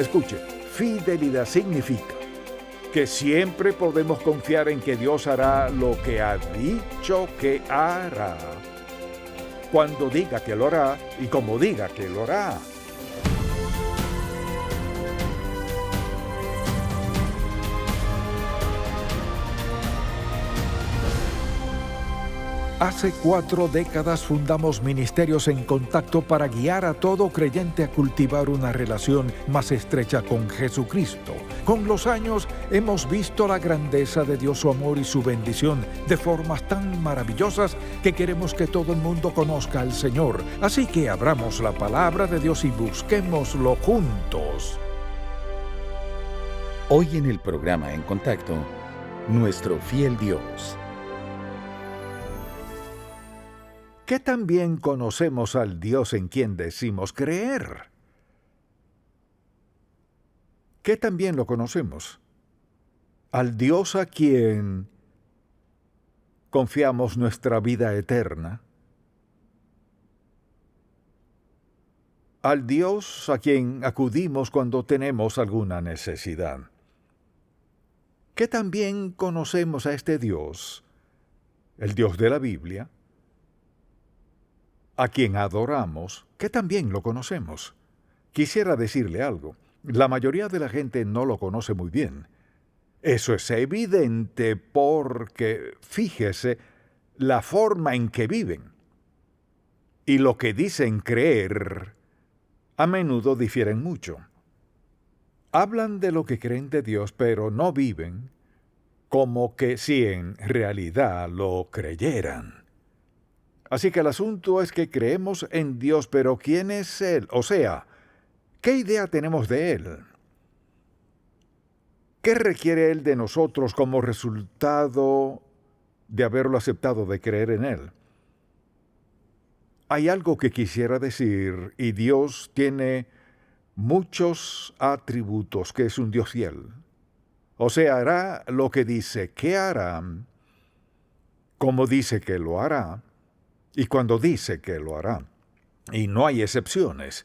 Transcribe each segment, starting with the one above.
Escuche, fidelidad significa que siempre podemos confiar en que Dios hará lo que ha dicho que hará, cuando diga que lo hará y como diga que lo hará. Hace 4 décadas fundamos Ministerios en Contacto para guiar a todo creyente a cultivar una relación más estrecha con Jesucristo. Con los años hemos visto la grandeza de Dios, su amor y su bendición de formas tan maravillosas que queremos que todo el mundo conozca al Señor. Así que abramos la palabra de Dios y busquémoslo juntos. Hoy en el programa En Contacto, nuestro fiel Dios. ¿Qué tan bien conocemos al Dios en quien decimos creer? ¿Qué tan bien lo conocemos? Al Dios a quien confiamos nuestra vida eterna. Al Dios a quien acudimos cuando tenemos alguna necesidad. ¿Qué tan bien conocemos a este Dios, el Dios de la Biblia, a quien adoramos, que también lo conocemos? Quisiera decirle algo. La mayoría de la gente no lo conoce muy bien. Eso es evidente porque, fíjese, la forma en que viven y lo que dicen creer a menudo difieren mucho. Hablan de lo que creen de Dios, pero no viven como que si en realidad lo creyeran. Así que el asunto es que creemos en Dios, pero ¿quién es Él? O sea, ¿qué idea tenemos de Él? ¿Qué requiere Él de nosotros como resultado de haberlo aceptado, de creer en Él? Hay algo que quisiera decir, y Dios tiene muchos atributos, que es un Dios fiel. O sea, hará lo que dice que hará, como dice que lo hará, y cuando dice que lo hará. Y no hay excepciones.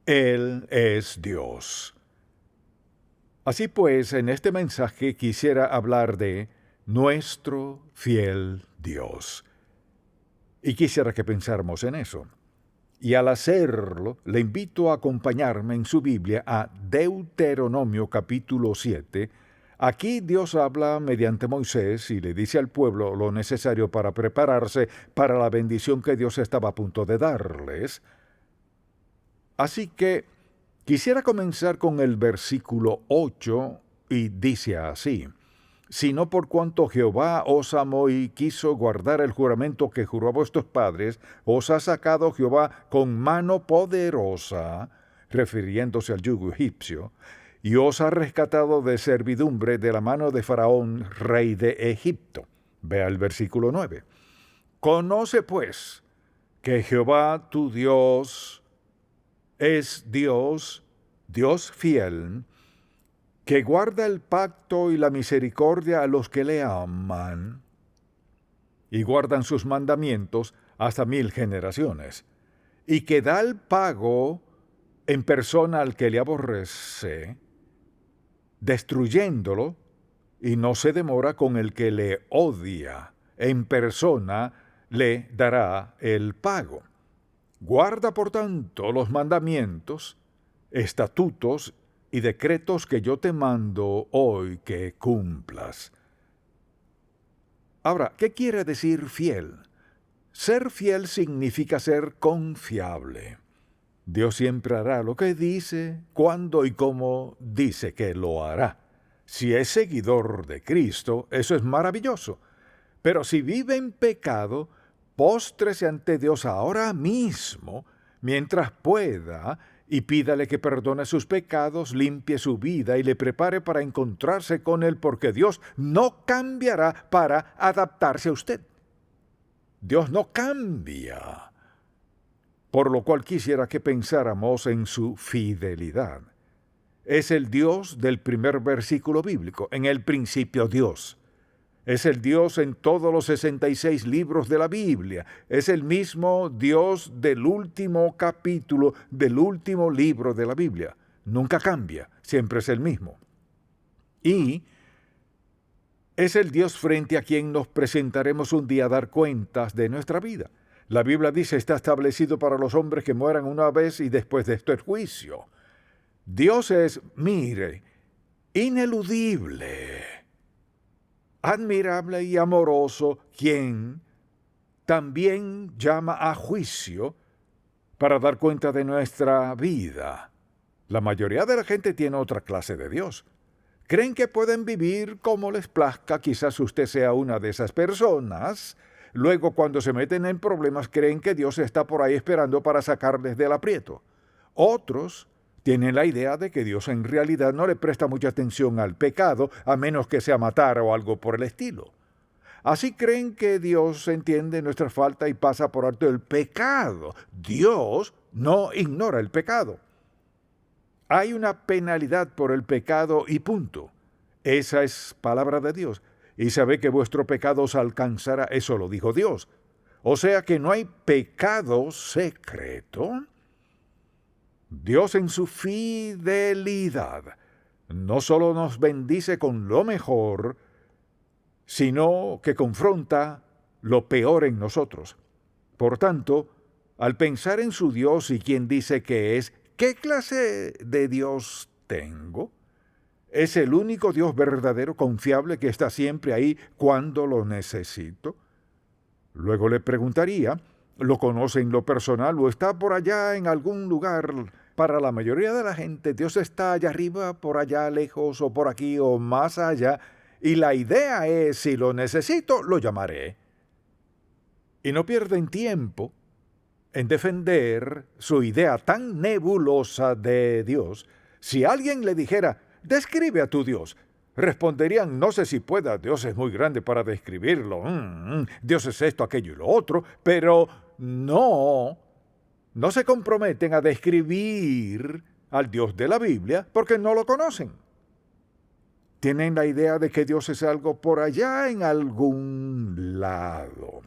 Él es Dios. Así pues, en este mensaje quisiera hablar de nuestro fiel Dios. Y quisiera que pensáramos en eso. Y al hacerlo, le invito a acompañarme en su Biblia a Deuteronomio capítulo 7. Aquí Dios habla mediante Moisés y le dice al pueblo lo necesario para prepararse para la bendición que Dios estaba a punto de darles. Así que quisiera comenzar con el versículo 8 y dice así: sino por cuanto Jehová os amó y quiso guardar el juramento que juró a vuestros padres, os ha sacado Jehová con mano poderosa, refiriéndose al yugo egipcio, y os ha rescatado de servidumbre de la mano de Faraón, rey de Egipto. Vea el versículo 9. Conoce pues que Jehová tu Dios es Dios, Dios fiel, que guarda el pacto y la misericordia a los que le aman y guardan sus mandamientos hasta 1000 generaciones, y que da el pago en persona al que le aborrece, destruyéndolo, y no se demora con el que le odia. En persona le dará el pago. Guarda, por tanto, los mandamientos, estatutos y decretos que yo te mando hoy que cumplas. Ahora, ¿qué quiere decir fiel? Ser fiel significa ser confiable. Dios siempre hará lo que dice, cuándo y cómo dice que lo hará. Si es seguidor de Cristo, eso es maravilloso. Pero si vive en pecado, póstrese ante Dios ahora mismo, mientras pueda, y pídale que perdone sus pecados, limpie su vida y le prepare para encontrarse con Él, porque Dios no cambiará para adaptarse a usted. Dios no cambia. Por lo cual quisiera que pensáramos en su fidelidad. Es el Dios del primer versículo bíblico, en el principio Dios. Es el Dios en todos los 66 libros de la Biblia. Es el mismo Dios del último capítulo del último libro de la Biblia. nunca cambia, siempre es el mismo. Y es el Dios frente a quien nos presentaremos un día a dar cuentas de nuestra vida. La Biblia dice, está establecido para los hombres que mueran una vez y después de esto el juicio. Dios es, mire, ineludible, admirable y amoroso, quien también llama a juicio para dar cuenta de nuestra vida. La mayoría de la gente tiene otra clase de Dios. Creen que pueden vivir como les plazca, quizás usted sea una de esas personas. Luego, cuando se meten en problemas, creen que Dios está por ahí esperando para sacarles del aprieto. Otros tienen la idea de que Dios en realidad no le presta mucha atención al pecado, a menos que sea matar o algo por el estilo. Así creen que Dios entiende nuestra falta y pasa por alto el pecado. Dios no ignora el pecado. Hay una penalidad por el pecado y punto. Esa es palabra de Dios. Y sabe que vuestro pecado os alcanzará, eso lo dijo Dios. O sea que no hay pecado secreto. Dios en su fidelidad no solo nos bendice con lo mejor, sino que confronta lo peor en nosotros. Por tanto, al pensar en su Dios y quien dice que es, ¿qué clase de Dios tengo? Es el único Dios verdadero, confiable, que está siempre ahí cuando lo necesito. Luego le preguntaría, ¿lo conoce en lo personal o está por allá en algún lugar? Para la mayoría de la gente, Dios está allá arriba, por allá lejos, o por aquí, o más allá. Y la idea es, si lo necesito, lo llamaré. Y no pierden tiempo en defender su idea tan nebulosa de Dios. Si alguien le dijera, describe a tu Dios, responderían, no sé si pueda, Dios es muy grande para describirlo, Dios es esto, aquello y lo otro, pero no se comprometen a describir al Dios de la Biblia porque no lo conocen. Tienen la idea de que Dios es algo por allá en algún lado.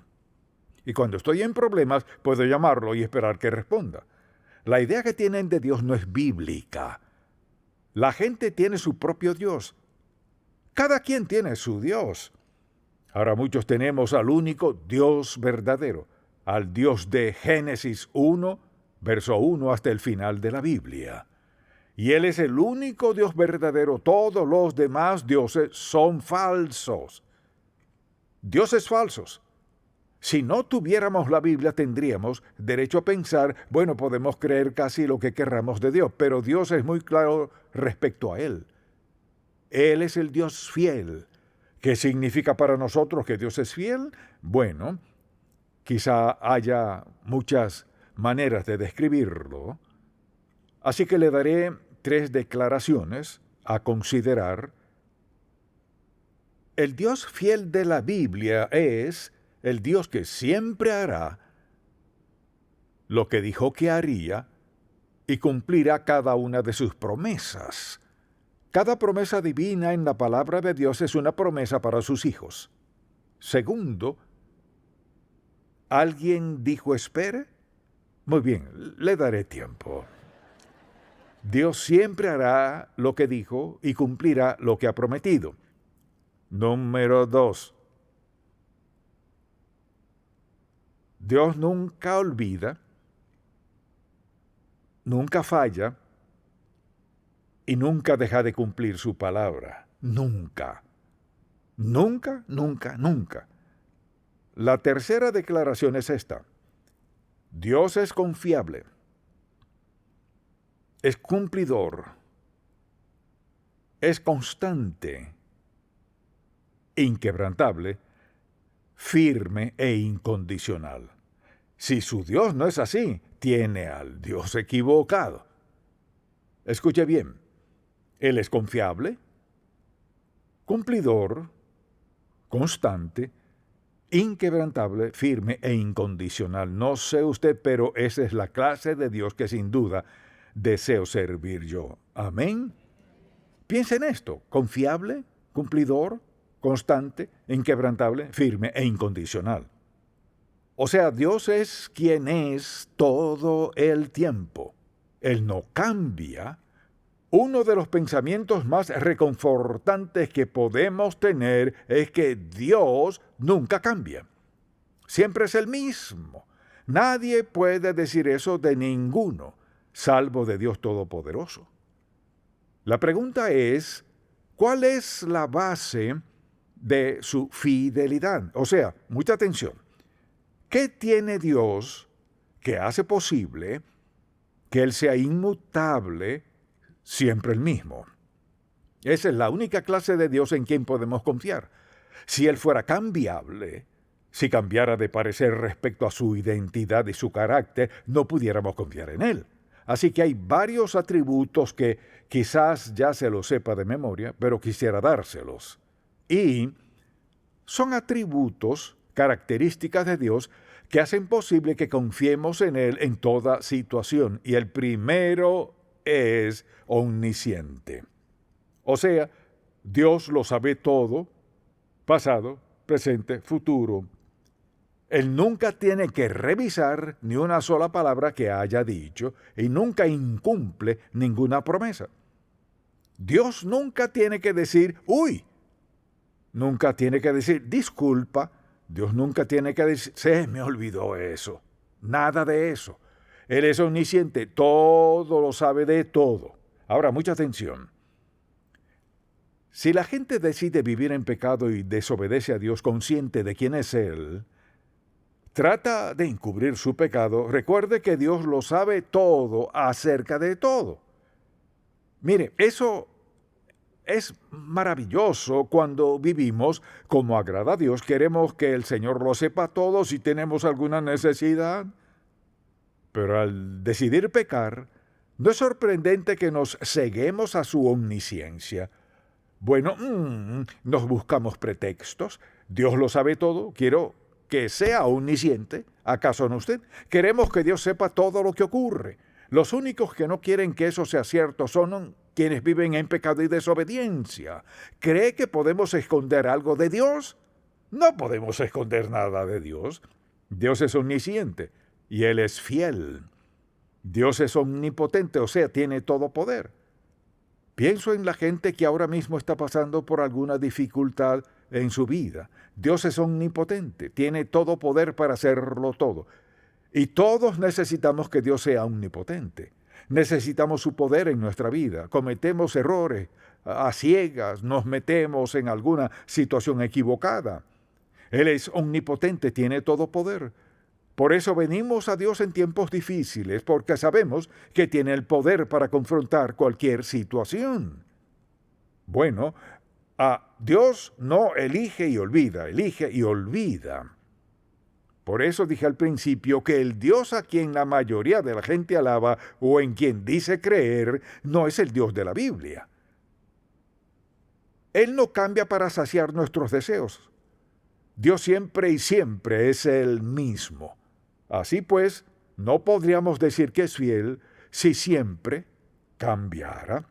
Y cuando estoy en problemas, puedo llamarlo y esperar que responda. La idea que tienen de Dios no es bíblica. La gente tiene su propio Dios. Cada quien tiene su Dios. Ahora muchos tenemos al único Dios verdadero, al Dios de Génesis 1, verso 1 hasta el final de la Biblia. Y Él es el único Dios verdadero. Todos los demás dioses son falsos. Dioses falsos. Si no tuviéramos la Biblia, tendríamos derecho a pensar, bueno, podemos creer casi lo que querramos de Dios, pero Dios es muy claro respecto a Él. Él es el Dios fiel. ¿Qué significa para nosotros que Dios es fiel? Bueno, quizá haya muchas maneras de describirlo. Así que le daré 3 declaraciones a considerar. El Dios fiel de la Biblia es el Dios que siempre hará lo que dijo que haría y cumplirá cada una de sus promesas. Cada promesa divina en la palabra de Dios es una promesa para sus hijos. Segundo, ¿alguien dijo espere? Muy bien, le daré tiempo. Dios siempre hará lo que dijo y cumplirá lo que ha prometido. Número 2. Dios nunca olvida, nunca falla y nunca deja de cumplir su palabra. Nunca. Nunca, nunca, nunca. La tercera declaración es esta. Dios es confiable, es cumplidor, es constante, inquebrantable, firme e incondicional. Si su Dios no es así, tiene al Dios equivocado. Escuche bien, Él es confiable, cumplidor, constante, inquebrantable, firme e incondicional. No sé usted, pero esa es la clase de Dios que sin duda deseo servir yo. Amén. Piensa en esto, confiable, cumplidor, constante, inquebrantable, firme e incondicional. O sea, Dios es quien es todo el tiempo. Él no cambia, Uno de los pensamientos más reconfortantes que podemos tener es que Dios nunca cambia. Siempre es el mismo. Nadie puede decir eso de ninguno, salvo de Dios Todopoderoso. La pregunta es, ¿cuál es la base de su fidelidad? O sea, mucha atención. ¿Qué tiene Dios que hace posible que Él sea inmutable, siempre el mismo? Esa es la única clase de Dios en quien podemos confiar. Si Él fuera cambiable, si cambiara de parecer respecto a su identidad y su carácter, no pudiéramos confiar en Él. Así que hay varios atributos que quizás ya se los sepa de memoria, pero quisiera dárselos. Y son atributos, características de Dios, que hacen posible que confiemos en Él en toda situación. Y el primero es omnisciente. O sea, Dios lo sabe todo, pasado, presente, futuro. Él nunca tiene que revisar ni una sola palabra que haya dicho y nunca incumple ninguna promesa. Dios nunca tiene que decir, uy, nunca tiene que decir, disculpa. Dios nunca tiene que decir, se me olvidó eso. Nada de eso. Él es omnisciente, todo lo sabe de todo. Ahora, mucha atención. Si la gente decide vivir en pecado y desobedece a Dios consciente de quién es Él, trata de encubrir su pecado, recuerde que Dios lo sabe todo acerca de todo. Mire, eso es maravilloso cuando vivimos como agrada a Dios. Queremos que el Señor lo sepa todo si tenemos alguna necesidad. Pero al decidir pecar, no es sorprendente que nos ceguemos a su omnisciencia. Bueno, nos buscamos pretextos. Dios lo sabe todo. Quiero que sea omnisciente. ¿Acaso no usted? Queremos que Dios sepa todo lo que ocurre. Los únicos que no quieren que eso sea cierto son quienes viven en pecado y desobediencia. ¿Cree que podemos esconder algo de Dios? No podemos esconder nada de Dios. Dios es omnisciente y Él es fiel. Dios es omnipotente, o sea, tiene todo poder. Pienso en la gente que ahora mismo está pasando por alguna dificultad en su vida. Dios es omnipotente, tiene todo poder para hacerlo todo. Y todos necesitamos que Dios sea omnipotente. Necesitamos su poder en nuestra vida. Cometemos errores a ciegas, nos metemos en alguna situación equivocada. Él es omnipotente, tiene todo poder. Por eso venimos a Dios en tiempos difíciles, porque sabemos que tiene el poder para confrontar cualquier situación. Bueno, a Dios no elige y olvida, elige y olvida. Por eso dije al principio que el Dios a quien la mayoría de la gente alaba o en quien dice creer no es el Dios de la Biblia. Él no cambia para saciar nuestros deseos. Dios siempre y siempre es el mismo. Así pues, no podríamos decir que es fiel si siempre cambiara.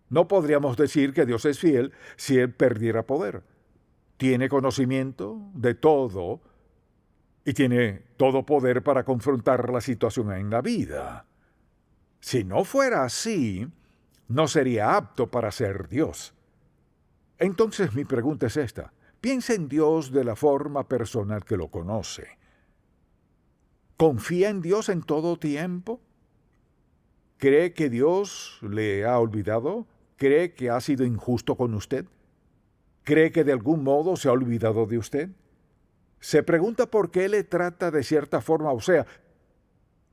No podríamos decir que Dios es fiel si Él perdiera poder. Tiene conocimiento de todo y tiene todo poder para confrontar la situación en la vida. Si no fuera así, no sería apto para ser Dios. Entonces mi pregunta es esta. Piensa en Dios de la forma personal que lo conoce. ¿Confía en Dios en todo tiempo? ¿Cree que Dios le ha olvidado? ¿Cree que ha sido injusto con usted? ¿Cree que de algún modo se ha olvidado de usted? Se pregunta por qué le trata de cierta forma, o sea,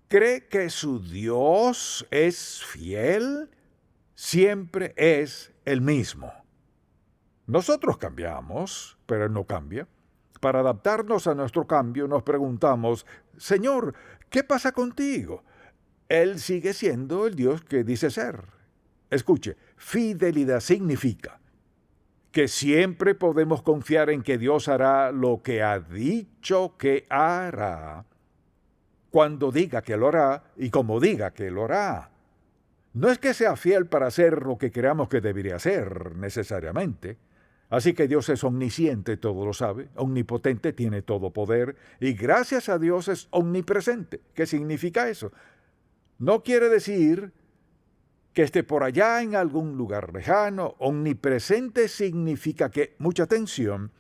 ¿cree que su Dios es fiel? Siempre es el mismo. Nosotros cambiamos, pero Él no cambia. Para adaptarnos a nuestro cambio nos preguntamos, Señor, ¿qué pasa contigo? Él sigue siendo el Dios que dice ser. Escuche, fidelidad significa que siempre podemos confiar en que Dios hará lo que ha dicho que hará, cuando diga que lo hará y como diga que lo hará. No es que sea fiel para hacer lo que creamos que debería hacer, necesariamente. Así que Dios es omnisciente, todo lo sabe, omnipotente, tiene todo poder, y gracias a Dios es omnipresente. ¿Qué significa eso? No quiere decir que esté por allá en algún lugar lejano. Omnipresente significa que, mucha atención,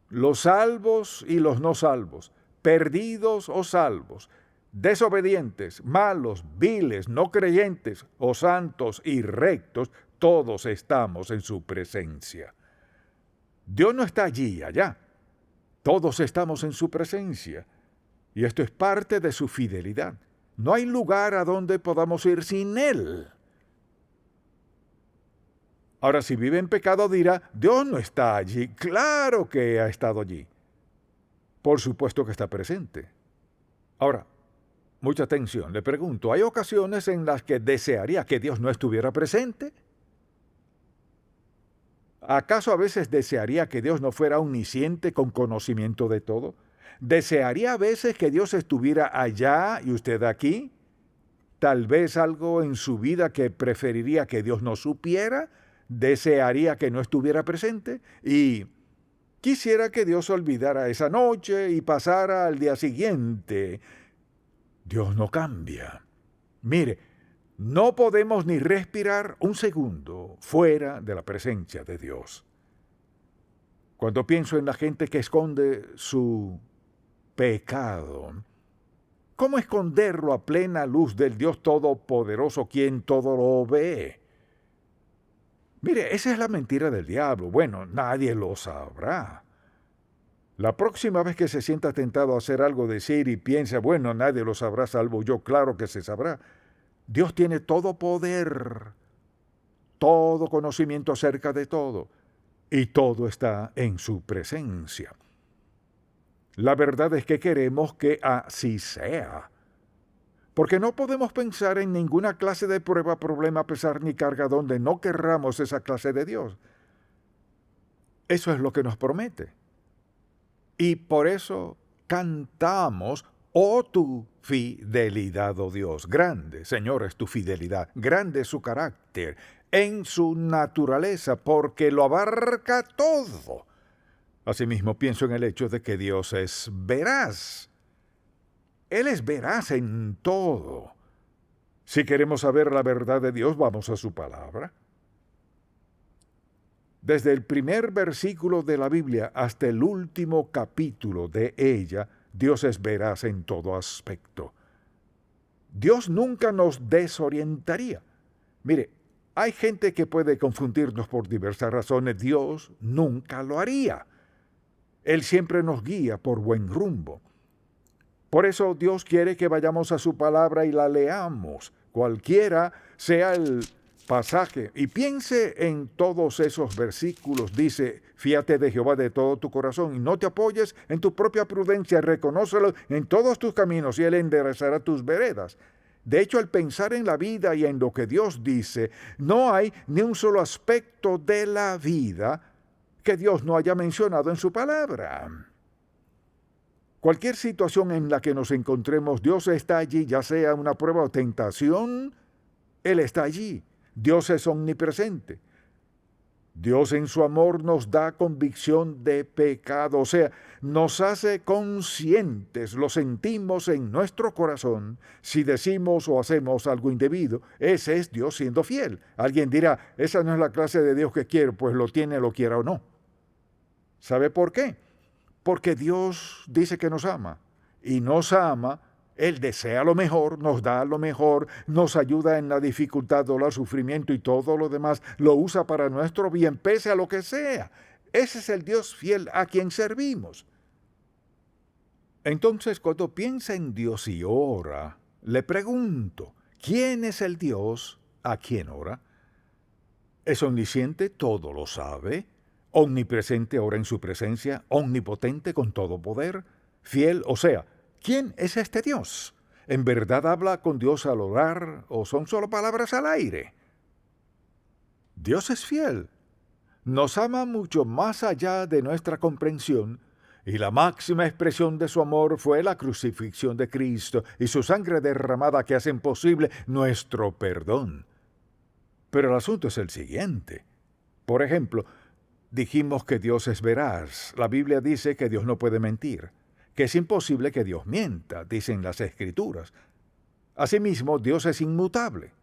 los salvos y los no salvos, perdidos o salvos, desobedientes, malos, viles, no creyentes o santos y rectos, todos estamos en su presencia. Dios no está allí y allá. Todos estamos en su presencia. Y esto es parte de su fidelidad. No hay lugar a donde podamos ir sin Él. Ahora, si vive en pecado, dirá, Dios no está allí. Claro que ha estado allí. Por supuesto que está presente. Ahora, mucha atención, le pregunto, ¿hay ocasiones en las que desearía que Dios no estuviera presente? ¿Acaso a veces desearía que Dios no fuera omnisciente con conocimiento de todo? ¿Desearía a veces que Dios estuviera allá y usted aquí? ¿Tal vez algo en su vida que preferiría que Dios no supiera? ¿Desearía que no estuviera presente? Y quisiera que Dios olvidara esa noche y pasara al día siguiente. Dios no cambia. Mire, no podemos ni respirar un segundo fuera de la presencia de Dios. Cuando pienso en la gente que esconde su pecado, ¿cómo esconderlo a plena luz del Dios Todopoderoso, quien todo lo ve? Mire, esa es la mentira del diablo. Bueno, nadie lo sabrá. La próxima vez que se sienta tentado a hacer algo, decir y piense, bueno, nadie lo sabrá salvo yo, claro que se sabrá. Dios tiene todo poder, todo conocimiento acerca de todo, y todo está en su presencia. La verdad es que queremos que así sea. Porque no podemos pensar en ninguna clase de prueba, problema, pesar ni carga donde no querramos esa clase de Dios. Eso es lo que nos promete. Y por eso cantamos, oh tu fidelidad, oh Dios. Grande, Señor, es tu fidelidad. Grande es su carácter en su naturaleza, porque lo abarca todo. Asimismo, pienso en el hecho de que Dios es veraz. Él es veraz en todo. Si queremos saber la verdad de Dios, vamos a su palabra. Desde el primer versículo de la Biblia hasta el último capítulo de ella, Dios es veraz en todo aspecto. Dios nunca nos desorientaría. Mire, hay gente que puede confundirnos por diversas razones. Dios nunca lo haría. Él siempre nos guía por buen rumbo. Por eso Dios quiere que vayamos a su palabra y la leamos, cualquiera sea el pasaje. Y piense en todos esos versículos. Dice, fíate de Jehová de todo tu corazón y no te apoyes en tu propia prudencia, reconócelo en todos tus caminos y Él enderezará tus veredas. De hecho, al pensar en la vida y en lo que Dios dice, no hay ni un solo aspecto de la vida que Dios no haya mencionado en su palabra. Cualquier situación en la que nos encontremos, Dios está allí, ya sea una prueba o tentación, Él está allí. Dios es omnipresente. Dios en su amor nos da convicción de pecado, o sea, nos hace conscientes, lo sentimos en nuestro corazón. Si decimos o hacemos algo indebido, ese es Dios siendo fiel. Alguien dirá, esa no es la clase de Dios que quiero, pues lo tiene, lo quiera o no. ¿Sabe por qué? Porque Dios dice que nos ama, y nos ama, Él desea lo mejor, nos da lo mejor, nos ayuda en la dificultad, dolor, sufrimiento y todo lo demás, lo usa para nuestro bien, pese a lo que sea. Ese es el Dios fiel a quien servimos. Entonces, cuando piensa en Dios y ora, le pregunto, ¿quién es el Dios a quien ora? ¿Es omnisciente? ¿Todo lo sabe? Omnipresente, ora en su presencia, omnipotente con todo poder, fiel, o sea, ¿quién es este Dios? ¿En verdad habla con Dios al orar o son solo palabras al aire? Dios es fiel, nos ama mucho más allá de nuestra comprensión y la máxima expresión de su amor fue la crucifixión de Cristo y su sangre derramada que hacen posible nuestro perdón. Pero el asunto es el siguiente. Por ejemplo, dijimos que Dios es veraz. La Biblia dice que Dios no puede mentir, que es imposible que Dios mienta, dicen las Escrituras. Asimismo, Dios es inmutable.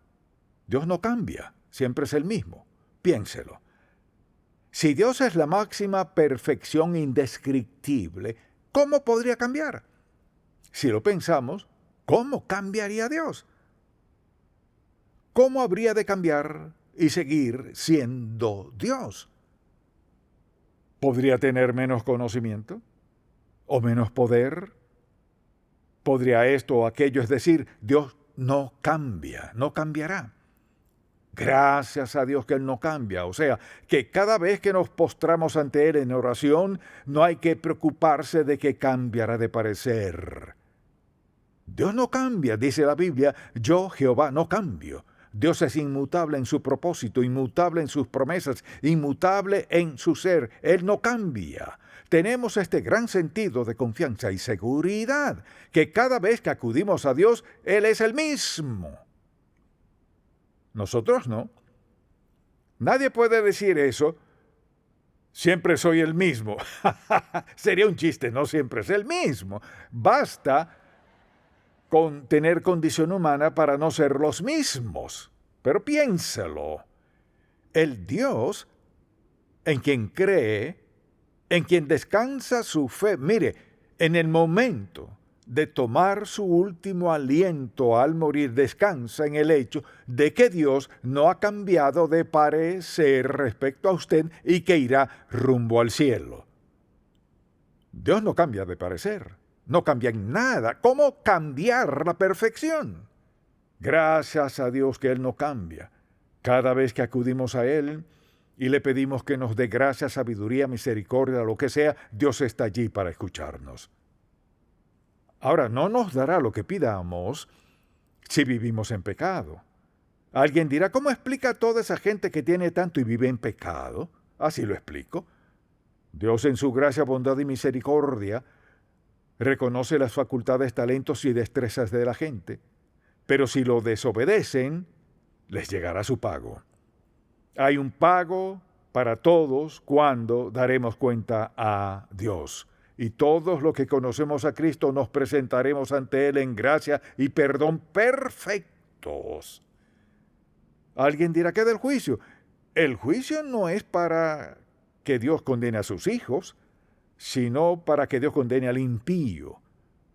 Dios no cambia, siempre es el mismo. Piénselo. Si Dios es la máxima perfección indescriptible, ¿cómo podría cambiar? Si lo pensamos, ¿cómo cambiaría Dios? ¿Cómo habría de cambiar y seguir siendo Dios? ¿Podría tener menos conocimiento? ¿O menos poder? ¿Podría esto o aquello? Es decir, Dios no cambia, no cambiará. Gracias a Dios que Él no cambia. O sea, que cada vez que nos postramos ante Él en oración, no hay que preocuparse de que cambiará de parecer. Dios no cambia, dice la Biblia, yo Jehová no cambio. Dios es inmutable en su propósito, inmutable en sus promesas, inmutable en su ser. Él no cambia. Tenemos este gran sentido de confianza y seguridad, que cada vez que acudimos a Dios, Él es el mismo. Nosotros no. Nadie puede decir eso. Siempre soy el mismo. Sería un chiste, no siempre es el mismo. Basta con tener condición humana para no ser los mismos. Pero piénsalo. El Dios en quien cree, en quien descansa su fe, mire, en el momento de tomar su último aliento al morir, descansa en el hecho de que Dios no ha cambiado de parecer respecto a usted y que irá rumbo al cielo. Dios no cambia de parecer, no cambia en nada. ¿Cómo cambiar la perfección? Gracias a Dios que Él no cambia. Cada vez que acudimos a Él y le pedimos que nos dé gracia, sabiduría, misericordia, lo que sea, Dios está allí para escucharnos. Ahora, no nos dará lo que pidamos si vivimos en pecado. Alguien dirá, ¿cómo explica a toda esa gente que tiene tanto y vive en pecado? Así lo explico. Dios en su gracia, bondad y misericordia reconoce las facultades, talentos y destrezas de la gente, pero si lo desobedecen, les llegará su pago. Hay un pago para todos cuando daremos cuenta a Dios. Y todos los que conocemos a Cristo nos presentaremos ante Él en gracia y perdón perfectos. Alguien dirá, ¿qué del juicio? El juicio no es para que Dios condene a sus hijos, sino para que Dios condene al impío.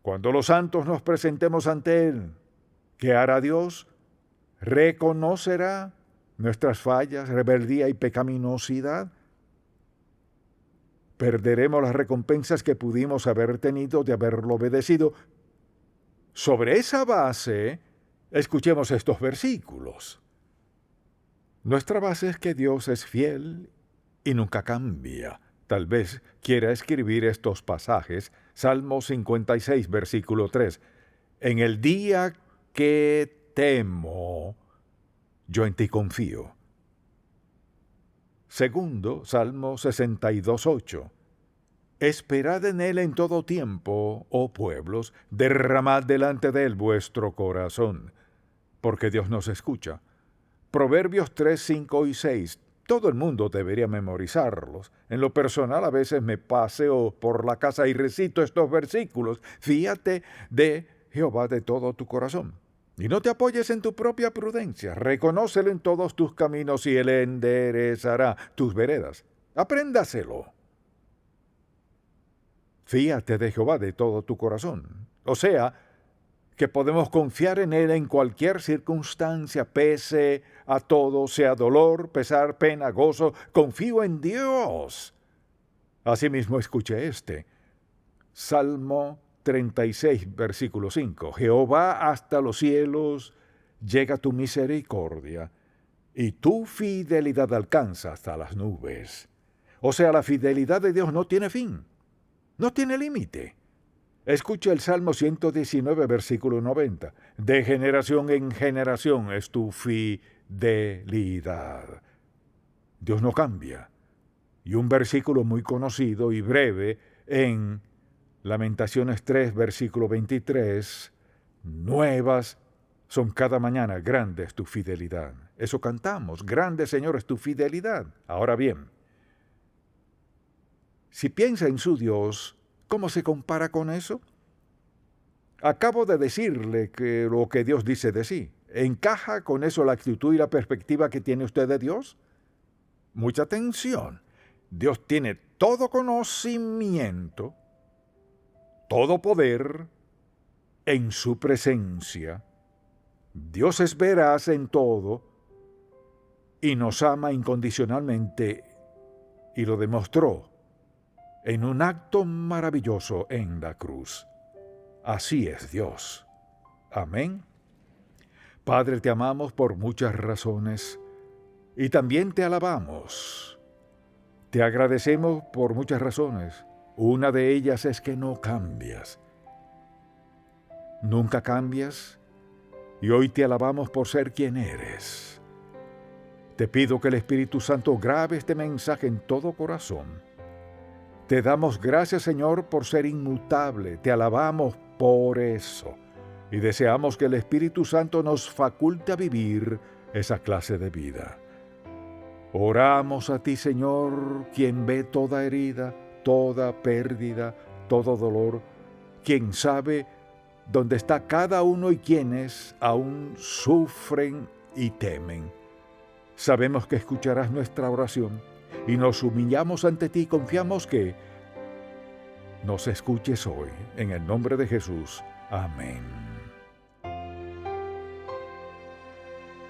Cuando los santos nos presentemos ante Él, ¿qué hará Dios? ¿Reconocerá nuestras fallas, rebeldía y pecaminosidad? Perderemos las recompensas que pudimos haber tenido de haberlo obedecido. Sobre esa base, escuchemos estos versículos. Nuestra base es que Dios es fiel y nunca cambia. Tal vez quiera escribir estos pasajes, Salmo 56, versículo 3. En el día que temo, yo en ti confío. Segundo, Salmo 62, 8. Esperad en Él en todo tiempo, oh pueblos, derramad delante de Él vuestro corazón, porque Dios nos escucha. Proverbios 3, 5 y 6. Todo el mundo debería memorizarlos. En lo personal, a veces me paseo por la casa y recito estos versículos. Fíate de Jehová de todo tu corazón. Y no te apoyes en tu propia prudencia. Reconócelo en todos tus caminos y Él enderezará tus veredas. Apréndaselo. Fíate de Jehová de todo tu corazón. O sea, que podemos confiar en Él en cualquier circunstancia, pese a todo, sea dolor, pesar, pena, gozo. Confío en Dios. Asimismo, escuche este. Salmo 36, versículo 5. Jehová, hasta los cielos llega tu misericordia, y tu fidelidad alcanza hasta las nubes. O sea, la fidelidad de Dios no tiene fin, no tiene límite. Escucha el Salmo 119, versículo 90. De generación en generación es tu fidelidad. Dios no cambia. Y un versículo muy conocido y breve en Lamentaciones 3, versículo 23, nuevas son cada mañana, grande es tu fidelidad. Eso cantamos, grande Señor es tu fidelidad. Ahora bien, si piensa en su Dios, ¿cómo se compara con eso? Acabo de decirle que lo que Dios dice de sí. ¿Encaja con eso la actitud y la perspectiva que tiene usted de Dios? Mucha atención. Dios tiene todo conocimiento, todo poder en su presencia. Dios es veraz en todo y nos ama incondicionalmente, y lo demostró en un acto maravilloso en la cruz. Así es Dios. Amén. Padre, te amamos por muchas razones y también te alabamos. Te agradecemos por muchas razones. Una de ellas es que no cambias. Nunca cambias y hoy te alabamos por ser quien eres. Te pido que el Espíritu Santo grabe este mensaje en todo corazón. Te damos gracias, Señor, por ser inmutable. Te alabamos por eso. Y deseamos que el Espíritu Santo nos faculte a vivir esa clase de vida. Oramos a ti, Señor, quien ve toda herida, toda pérdida, todo dolor, quien sabe dónde está cada uno y quienes aún sufren y temen. Sabemos que escucharás nuestra oración y nos humillamos ante ti y confiamos que nos escuches hoy. En el nombre de Jesús. Amén.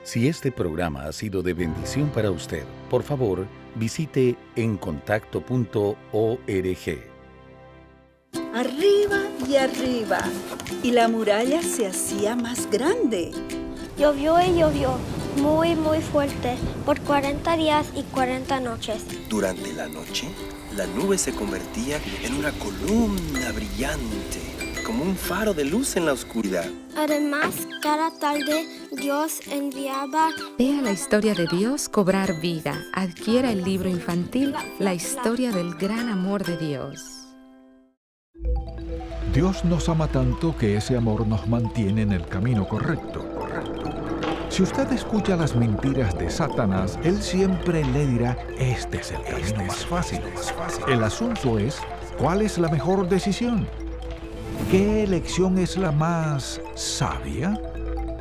Si este programa ha sido de bendición para usted, por favor, visite encontacto.org. Arriba y arriba, y la muralla se hacía más grande. Llovió y llovió, muy, muy fuerte, por 40 días y 40 noches. Durante la noche, la nube se convertía en una columna brillante, como un faro de luz en la oscuridad. Además, cada tarde Dios enviaba... Vea la historia de Dios cobrar vida. Adquiera el libro infantil La historia del gran amor de Dios. Dios nos ama tanto que ese amor nos mantiene en el camino correcto. Si usted escucha las mentiras de Satanás, él siempre le dirá, este es el camino más fácil. El asunto es, ¿cuál es la mejor decisión? ¿Qué elección es la más sabia?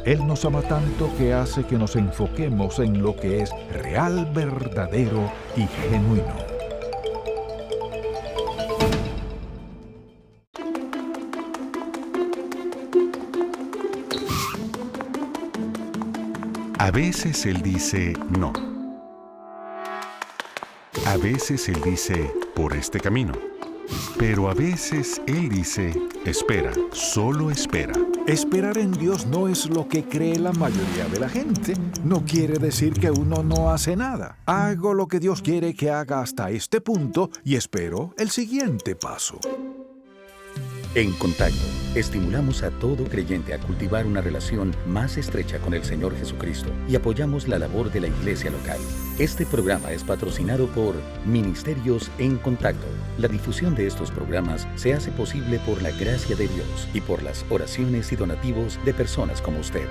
Él nos ama tanto que hace que nos enfoquemos en lo que es real, verdadero y genuino. A veces Él dice no. A veces Él dice por este camino. Pero a veces Él dice, espera, solo espera. Esperar en Dios no es lo que cree la mayoría de la gente. No quiere decir que uno no hace nada. Hago lo que Dios quiere que haga hasta este punto y espero el siguiente paso. En Contacto, estimulamos a todo creyente a cultivar una relación más estrecha con el Señor Jesucristo y apoyamos la labor de la iglesia local. Este programa es patrocinado por Ministerios en Contacto. La difusión de estos programas se hace posible por la gracia de Dios y por las oraciones y donativos de personas como usted.